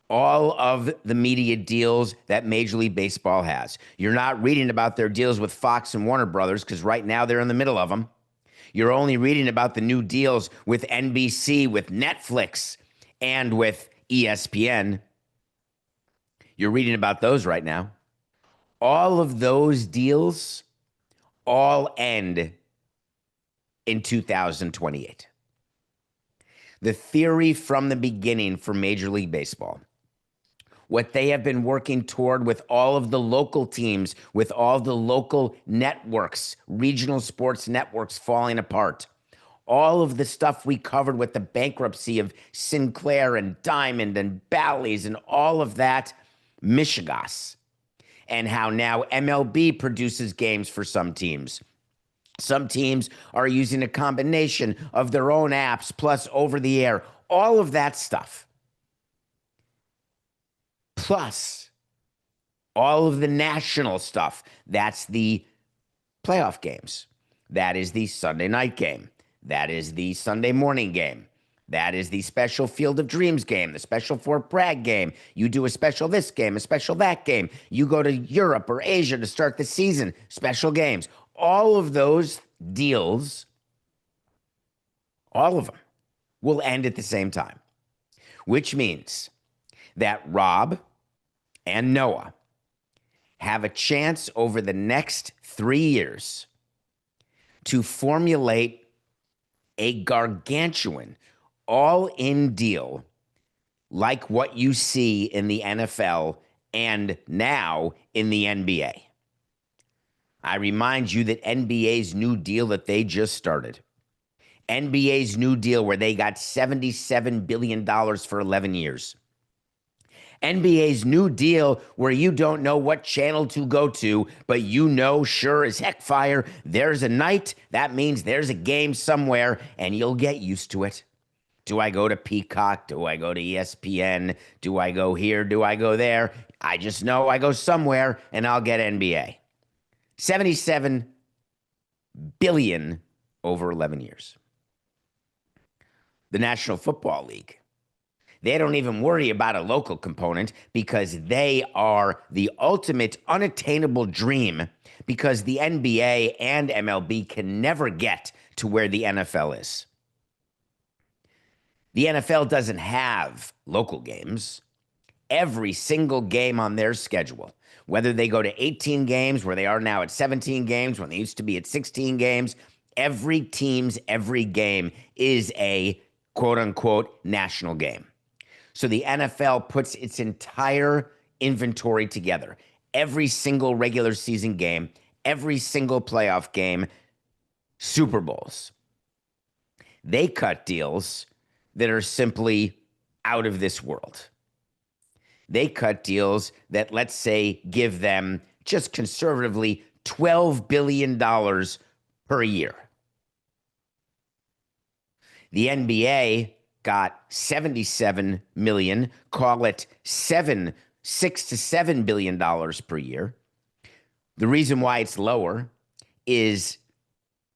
All of the media deals that Major League Baseball has. You're not reading about their deals with Fox and Warner Brothers because right now they're in the middle of them. You're only reading about the new deals with NBC, with Netflix, and with ESPN. You're reading about those right now. All of those deals all end in 2028. The theory from the beginning for Major League Baseball, what they have been working toward with all of the local teams, with all the local networks, regional sports networks falling apart, all of the stuff we covered with the bankruptcy of Sinclair and Diamond and Bally's and all of that, Michigas, and how now MLB produces games for some teams. Some teams are using a combination of their own apps plus over the air, all of that stuff. Plus all of the national stuff. That's the playoff games. That is the Sunday night game. That is the Sunday morning game. That is the special Field of Dreams game, the special Fort Bragg game. You do a special this game, a special that game. You go to Europe or Asia to start the season, special games. All of those deals, all of them, will end at the same time, which means that Rob and Noah have a chance over the next 3 years to formulate a gargantuan all-in deal like what you see in the NFL and now in the NBA. I remind you that NBA's new deal that they just started, NBA's new deal where they got $77 billion for 11 years, NBA's new deal where you don't know what channel to go to, but you know sure as heck fire, there's a night, that means there's a game somewhere, and you'll get used to it. Do I go to Peacock? Do I go to ESPN? Do I go here? Do I go there? I just know I go somewhere, and I'll get NBA. $77 billion over 11 years. The National Football League, they don't even worry about a local component because they are the ultimate unattainable dream because the NBA and MLB can never get to where the NFL is. The NFL doesn't have local games. Every single game on their schedule, whether they go to 18 games, where they are now at 17 games, when they used to be at 16 games, every team's every game is a quote-unquote national game. So the NFL puts its entire inventory together. Every single regular season game, every single playoff game, Super Bowls. They cut deals that are simply out of this world. They cut deals that, let's say, give them just conservatively $12 billion per year. The NBA got 77 million, call it $6 to $7 billion per year. The reason why it's lower is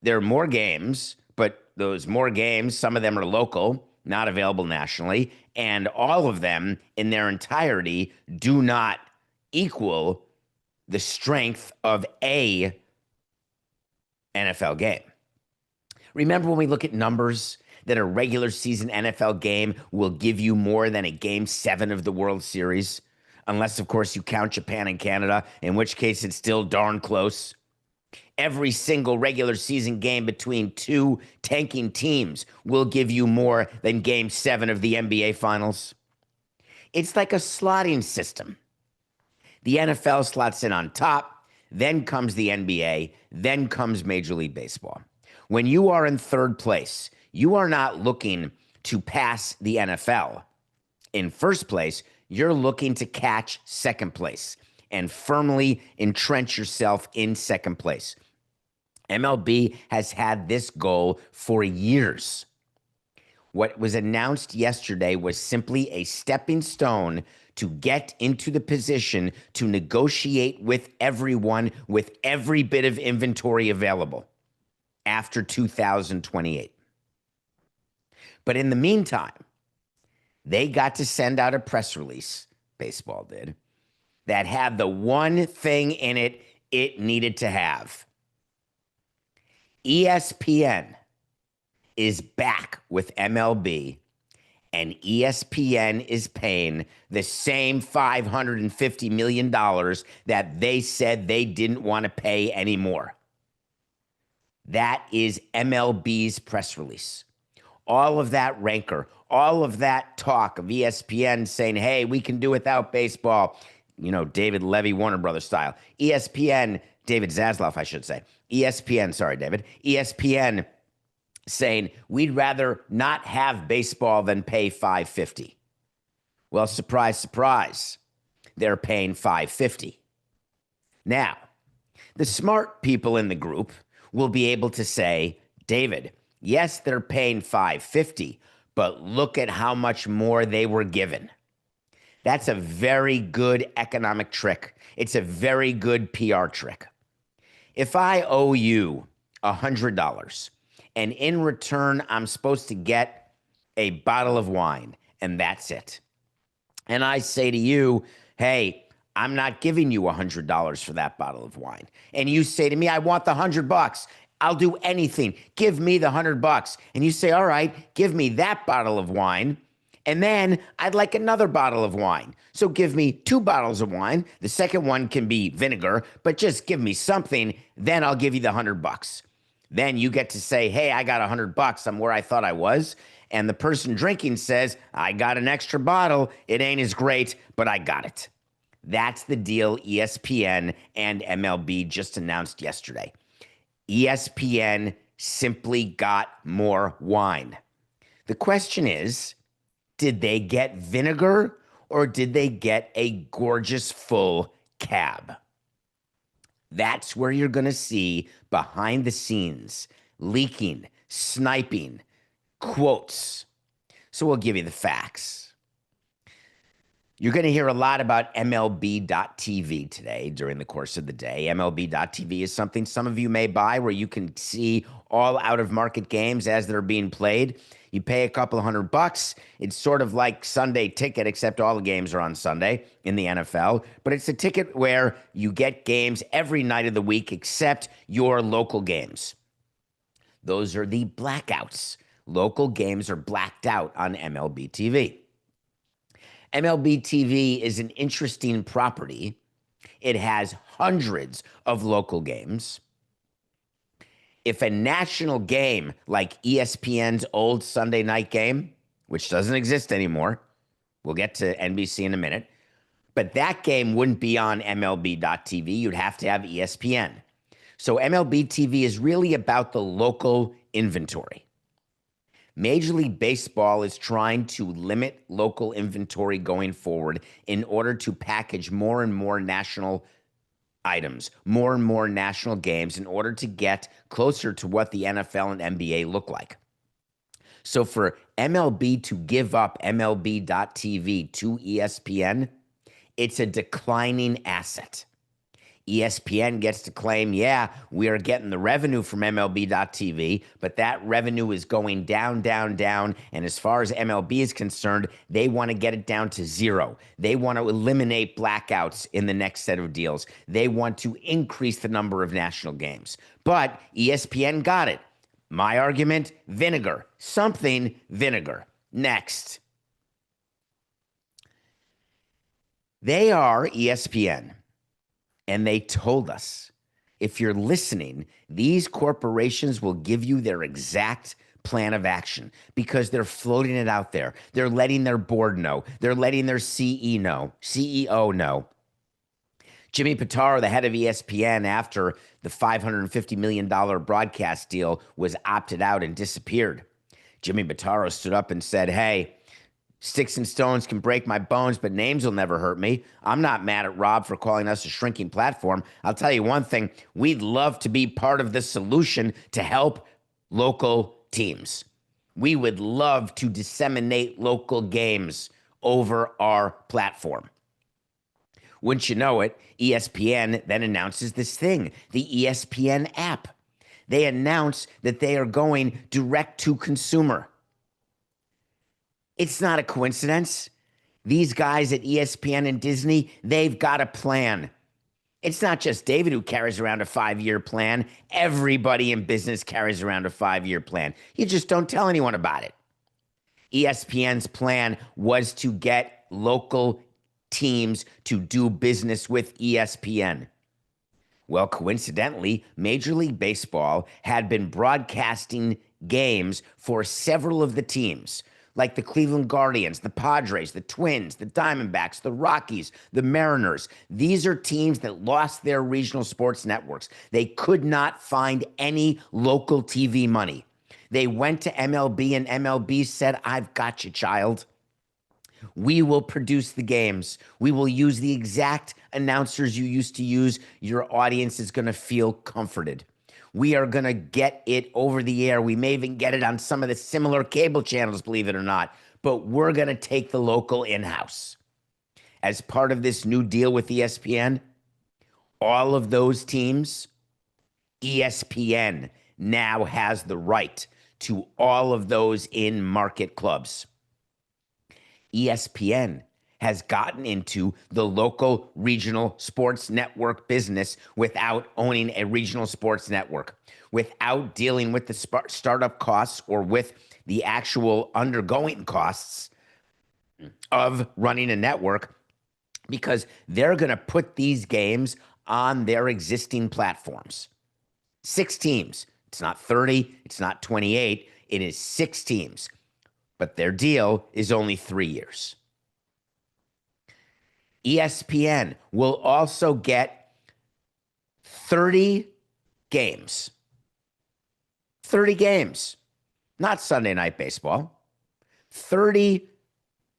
there are more games, but those more games, some of them are local, not available nationally, and all of them in their entirety do not equal the strength of a NFL game. Remember when we look at numbers that a regular season NFL game will give you more than a Game 7 of the World Series? Unless, of course, you count Japan and Canada, in which case it's still darn close. Every single regular season game between two tanking teams will give you more than Game 7 of the NBA Finals. It's like a slotting system. The NFL slots in on top, then comes the NBA, then comes Major League Baseball. When you are in third place, you are not looking to pass the NFL. In first place, you're looking to catch second place and firmly entrench yourself in second place. MLB has had this goal for years. What was announced yesterday was simply a stepping stone to get into the position to negotiate with everyone with every bit of inventory available after 2028. But in the meantime, They got to send out a press release, baseball did, that had the one thing in it it needed to have. ESPN is back with MLB, and ESPN is paying the same $550 million that they said they didn't want to pay anymore. That is MLB's press release. All of that rancor, all of that talk of ESPN saying, hey, we can do without baseball, David Levy, Warner Brothers style. ESPN, David Zaslav, I should say. ESPN, sorry, David. ESPN saying, we'd rather not have baseball than pay $550. Well, surprise, surprise, they're paying $550. Now, the smart people in the group will be able to say, David, yes, they're paying $550, but look at how much more they were given. That's a very good economic trick. It's a very good PR trick. If I owe you $100 and in return I'm supposed to get a bottle of wine and that's it, and I say to you, hey, I'm not giving you $100 for that bottle of wine. And you say to me, I want the $100. I'll do anything. Give me the $100. And you say, all right, give me that bottle of wine. And then I'd like another bottle of wine. So give me 2 bottles of wine. The second one can be vinegar, but just give me something. Then I'll give you the $100. Then you get to say, hey, I got $100. I'm where I thought I was. And the person drinking says, I got an extra bottle. It ain't as great, but I got it. That's the deal ESPN and MLB just announced yesterday. ESPN simply got more wine. The question is, did they get vinegar or did they get a gorgeous full cab? That's where you're going to see behind the scenes, leaking, sniping, quotes. So we'll give you the facts. You're going to hear a lot about MLB.TV today during the course of the day. MLB.TV is something some of you may buy where you can see all out-of-market games as they're being played. You pay a couple of $100. It's sort of like Sunday Ticket, except all the games are on Sunday in the NFL. But it's a ticket where you get games every night of the week except your local games. Those are the blackouts. Local games are blacked out on MLB TV. MLB TV is an interesting property. It has hundreds of local games. If a national game like ESPN's old Sunday night game, which doesn't exist anymore, we'll get to NBC in a minute, but that game wouldn't be on MLB.TV. You'd have to have ESPN. So MLB TV is really about the local inventory. Major League Baseball is trying to limit local inventory going forward in order to package more and more national items, more and more national games in order to get closer to what the NFL and NBA look like. So for MLB to give up MLB.TV to ESPN, it's a declining asset. ESPN gets to claim, yeah, we are getting the revenue from MLB.TV, but that revenue is going down, down, down. And as far as MLB is concerned, they want to get it down to zero. They want to eliminate blackouts in the next set of deals. They want to increase the number of national games. But ESPN got it. My argument, vinegar. Something vinegar. Next. They are ESPN. And they told us, if you're listening, these corporations will give you their exact plan of action because they're floating it out there. They're letting their board know. They're letting their CEO know. Jimmy Pitaro, the head of ESPN, after the $550 million broadcast deal was opted out and disappeared, Jimmy Pitaro stood up and said, hey, sticks and stones can break my bones, but names will never hurt me. I'm not mad at Rob for calling us a shrinking platform. I'll tell you one thing. We'd love to be part of the solution to help local teams. We would love to disseminate local games over our platform. Wouldn't you know it, ESPN then announces this thing, the ESPN app. They announce that they are going direct to consumer. It's not a coincidence. These guys at ESPN and Disney, they've got a plan. It's not just David who carries around a 5-year plan. Everybody in business carries around a 5-year plan. You just don't tell anyone about it. ESPN's plan was to get local teams to do business with ESPN. Well, coincidentally, Major League Baseball had been broadcasting games for several of the teams, like the Cleveland Guardians, the Padres, the Twins, the Diamondbacks, the Rockies, the Mariners. These are teams that lost their regional sports networks. They could not find any local TV money. They went to MLB, and MLB said, "I've got you, child. We will produce the games. We will use the exact announcers you used to use. Your audience is going to feel comforted. We are going to get it over the air. We may even get it on some of the similar cable channels, believe it or not, but we're going to take the local in-house." As part of this new deal with ESPN, all of those teams, ESPN now has the right to all of those in-market clubs. ESPN has gotten into the local regional sports network business without owning a regional sports network, without dealing with the startup costs or with the actual undergoing costs of running a network, because they're going to put these games on their existing platforms. 6 teams. It's not 30. It's not 28. It is 6 teams. But their deal is only 3 years. ESPN will also get 30 games. 30 games. Not Sunday Night Baseball. 30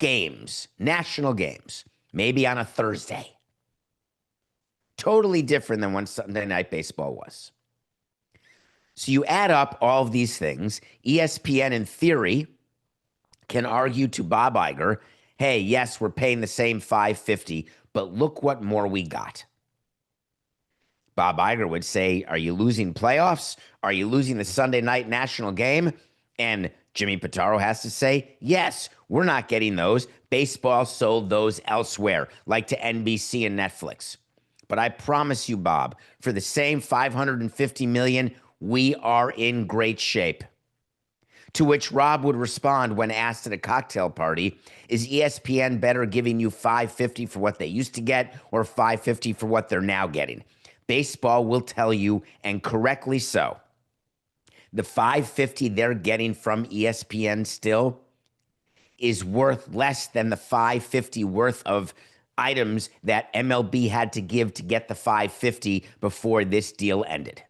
games, national games, maybe on a Thursday. Totally different than when Sunday Night Baseball was. So you add up all of these things. ESPN, in theory, can argue to Bob Iger, hey, yes, we're paying the same $5.50, but look what more we got. Bob Iger would say, are you losing playoffs? Are you losing the Sunday night national game? And Jimmy Pitaro has to say, yes, we're not getting those. Baseball sold those elsewhere, like to NBC and Netflix. But I promise you, Bob, for the same $550 million, we are in great shape. To which Rob would respond when asked at a cocktail party, is ESPN better giving you $5.50 for what they used to get or $5.50 for what they're now getting? Baseball will tell you, and correctly so, the $5.50 they're getting from ESPN still is worth less than the $5.50 worth of items that MLB had to give to get the $5.50 before this deal ended.